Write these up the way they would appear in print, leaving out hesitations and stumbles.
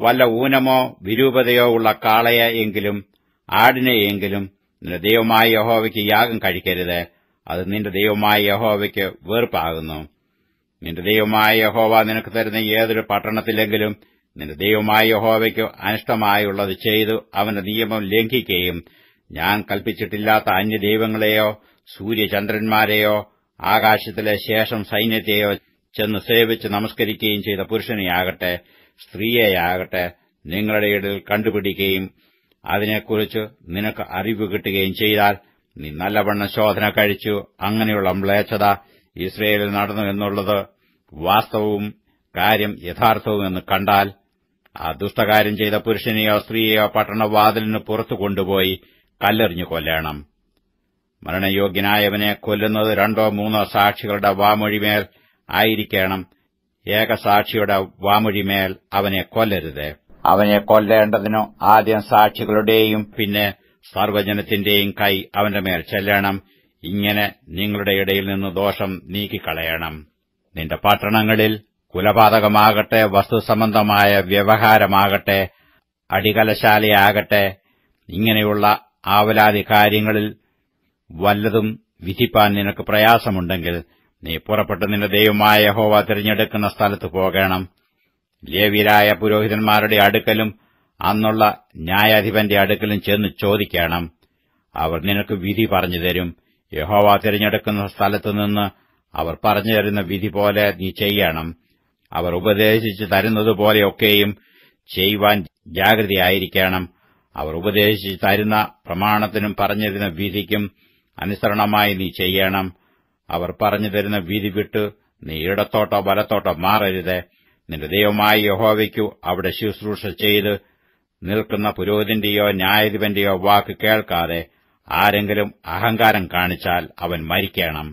വല്ല ഊനമോ വിരൂപതയോ ഉള്ള കാളയെ എങ്കിലും ആടിനെയെങ്കിലും നിന്റെ ദൈവമായ യഹോവയ്ക്ക് യാഗം കഴിക്കരുത്. അത് നിന്റെ ദൈവമായ യഹോവയ്ക്ക് വെറുപ്പാകുന്നു. നിന്റെ ദൈവമായ യഹോവ നിനക്ക് തരുന്ന ഏതൊരു പട്ടണത്തിലെങ്കിലും നിന്റെ ദൈവമായ യഹോവയ്ക്ക് അനിഷ്ടമായുള്ളത് ചെയ്തു അവന്റെ നിയമം ലംഘിക്കുകയും ഞാൻ കൽപ്പിച്ചിട്ടില്ലാത്ത അന്യദൈവങ്ങളെയോ സൂര്യചന്ദ്രന്മാരെയോ ആകാശത്തിലെ ശേഷം സൈന്യത്തെയോ ചെന്ന് സേവിച്ച് നമസ്കരിക്കുകയും ചെയ്ത പുരുഷനെയാകട്ടെ സ്ത്രീയെയാകട്ടെ നിങ്ങളുടെ ഇടയിൽ കണ്ടുപിടിക്കുകയും അതിനെക്കുറിച്ച് നിനക്ക് അറിവ് കിട്ടുകയും ചെയ്താൽ, നീ നല്ലവണ്ണം ശോധന കഴിച്ചു അങ്ങനെയുള്ള മ്ലേച്ഛത ഇസ്രയേലിൽ നടന്നു എന്നുള്ളത് വാസ്തവവും കാര്യം യഥാർത്ഥവും എന്ന് കണ്ടാൽ, ആ ദുഷ്ടകാര്യം ചെയ്ത പുരുഷനെയോ സ്ത്രീയെയോ പട്ടണവാതിലിന് പുറത്തു കൊണ്ടുപോയി കല്ലെറിഞ്ഞു കൊല്ലണം. മരണയോഗ്യനായവനെ കൊല്ലുന്നത് 2 or 3 സാക്ഷികളുടെ വാമൊഴിമേൽ ആയിരിക്കണം. ഏകസാക്ഷിയുടെ വാമൊഴിമേൽ അവനെ കൊല്ലരുത്. അവനെ കൊല്ലേണ്ടതിനു ആദ്യം സാക്ഷികളുടെയും പിന്നെ സർവ്വജനത്തിന്റെയും കൈ അവന്റെ മേൽ ചെല്ലണം. ഇങ്ങനെ നിങ്ങളുടെ ഇടയിൽ നിന്ന് ദോഷം നീക്കിക്കളയണം. നിന്റെ പട്ടണങ്ങളിൽ കുലപാതകമാകട്ടെ, വസ്തുസംബന്ധമായ വ്യവഹാരമാകട്ടെ, അടികലശാലയാകട്ടെ, ഇങ്ങനെയുള്ള ആവലാതി കാര്യങ്ങളിൽ വല്ലതും വിധിപ്പാൻ നിനക്ക് പ്രയാസമുണ്ടെങ്കിൽ നീ പുറപ്പെട്ട് നിന്റെ ദൈവമായ യഹോവ തിരഞ്ഞെടുക്കുന്ന സ്ഥലത്ത് പോകണം. ലേവ്യരായ പുരോഹിതന്മാരുടെ അടുക്കലും അന്നുള്ള ന്യായാധിപന്റെ അടുക്കലും ചെന്ന് ചോദിക്കണം. അവർ നിനക്ക് വിധി പറഞ്ഞു തരും. യഹോവ തിരഞ്ഞെടുക്കുന്ന സ്ഥലത്തുനിന്ന് അവർ പറഞ്ഞു തരുന്ന വിധി പോലെ നീ ചെയ്യണം. അവർ ഉപദേശിച്ചു തരുന്നതുപോലെയൊക്കെയും ചെയ്യുവാൻ ജാഗ്രതയായിരിക്കണം. അവർ ഉപദേശിച്ചു തരുന്ന പ്രമാണത്തിനും പറഞ്ഞിരുന്ന വിധിക്കും അനുസരണമായി നീ ചെയ്യണം. അവർ പറഞ്ഞു തരുന്ന വിധി വിട്ട് നീ ഇടത്തോട്ടോ വലത്തോട്ടോ മാറരുത്. നിന്റെ ദൈവമായ യഹോവയ്ക്കു അവിടെ ശുശ്രൂഷ ചെയ്ത് നിൽക്കുന്ന പുരോഹിതന്റെയോ ന്യായാധിപന്റെയോ വാക്ക് കേൾക്കാതെ ആരെങ്കിലും അഹങ്കാരം കാണിച്ചാൽ അവൻ മരിക്കണം.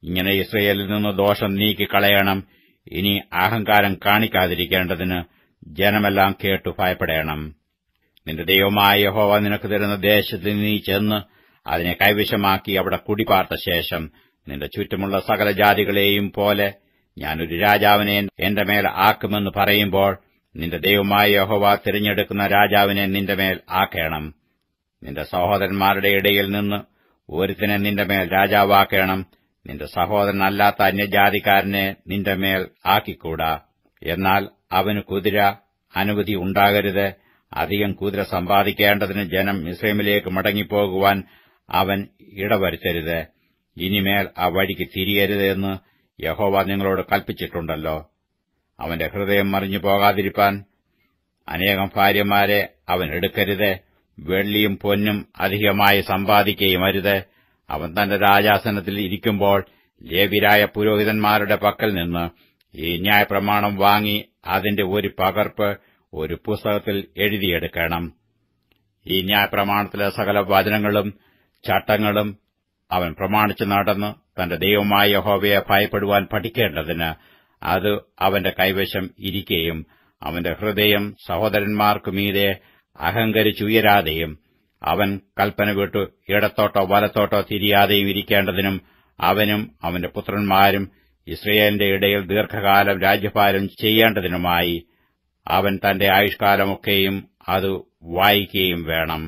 ഇങ്ങനെ ഇസ്രയേലിൽ നിന്ന് ദോഷം നീക്കിക്കളയണം. ഇനി അഹങ്കാരം കാണിക്കാതിരിക്കേണ്ടതിന് ജനമെല്ലാം കേട്ടു ഭയപ്പെടേണം. നിന്റെ ദൈവമായ യഹോവ നിനക്ക് തരുന്ന ദേശത്ത് നീ ചെന്ന് അതിനെ കൈവശമാക്കി അവിടെ കുടിപാർത്ത ശേഷം നിന്റെ ചുറ്റുമുള്ള സകല ജാതികളെയും പോലെ ഞാനൊരു രാജാവിനെ എന്റെ മേൽ ആക്കുമെന്ന് പറയുമ്പോൾ, നിന്റെ ദൈവമായ യഹോവ തിരഞ്ഞെടുക്കുന്ന രാജാവിനെ നിന്റെ മേൽ ആക്കണം. നിന്റെ സഹോദരന്മാരുടെ ഇടയിൽ നിന്ന് ഒരുത്തിനെ നിന്റെ മേൽ രാജാവാക്കണം. നിന്റെ സഹോദരനല്ലാത്ത അന്യജാതിക്കാരനെ നിന്റെ മേൽ ആക്കിക്കൂടാ. എന്നാൽ അവന് കുതിര അനുമതി ഉണ്ടാകരുത്. അധികം കുതിര സമ്പാദിക്കേണ്ടതിന് ജനം മിസ്രയീമിലേക്ക് മടങ്ങിപ്പോകുവാൻ അവൻ ഇടവരുത്തരുത്. ഇനിമേൽ ആ വഴിക്ക് തിരിയരുത് എന്ന് യഹോവ നിങ്ങളോട് കൽപ്പിച്ചിട്ടുണ്ടല്ലോ. അവന്റെ ഹൃദയം മറിഞ്ഞു പോകാതിരിപ്പാൻ അനേകം ഭാര്യമാരെ അവൻ എടുക്കരുത്. വെള്ളിയും പൊന്നും അധികമായി സമ്പാദിക്കുകയും അരുത്. അവൻ തന്റെ രാജാസനത്തിൽ ഇരിക്കുമ്പോൾ ലേവ്യരായ പുരോഹിതന്മാരുടെ പക്കൽ നിന്ന് ഈ ന്യായപ്രമാണം വാങ്ങി അതിന്റെ ഒരു പകർപ്പ് ഒരു പുസ്തകത്തിൽ എഴുതിയെടുക്കണം. ഈ ന്യായപ്രമാണത്തിലെ സകല വചനങ്ങളും ചട്ടങ്ങളും അവൻ പ്രമാണിച്ചു നടന്ന് തന്റെ ദൈവമായ യഹോവയെ ഭയപ്പെടുവാൻ പഠിക്കേണ്ടതിന് അത് അവന്റെ കൈവശം ഇരിക്കുകയും അവന്റെ ഹൃദയം സഹോദരന്മാർക്കു മീതെ അഹങ്കരിച്ചുയരാതെയും അവൻ കൽപ്പന വിട്ടു ഇടത്തോട്ടോ വലത്തോട്ടോ തിരിയാതെയും ഇരിക്കേണ്ടതിനും അവനും അവന്റെ പുത്രന്മാരും ഇസ്രയേലിന്റെ ഇടയിൽ ദീർഘകാലം രാജ്യഭാരം ചെയ്യേണ്ടതിനുമായി അവൻ തന്റെ ആയുഷ്കാലമൊക്കെയും അത് വായിക്കുകയും വേണം.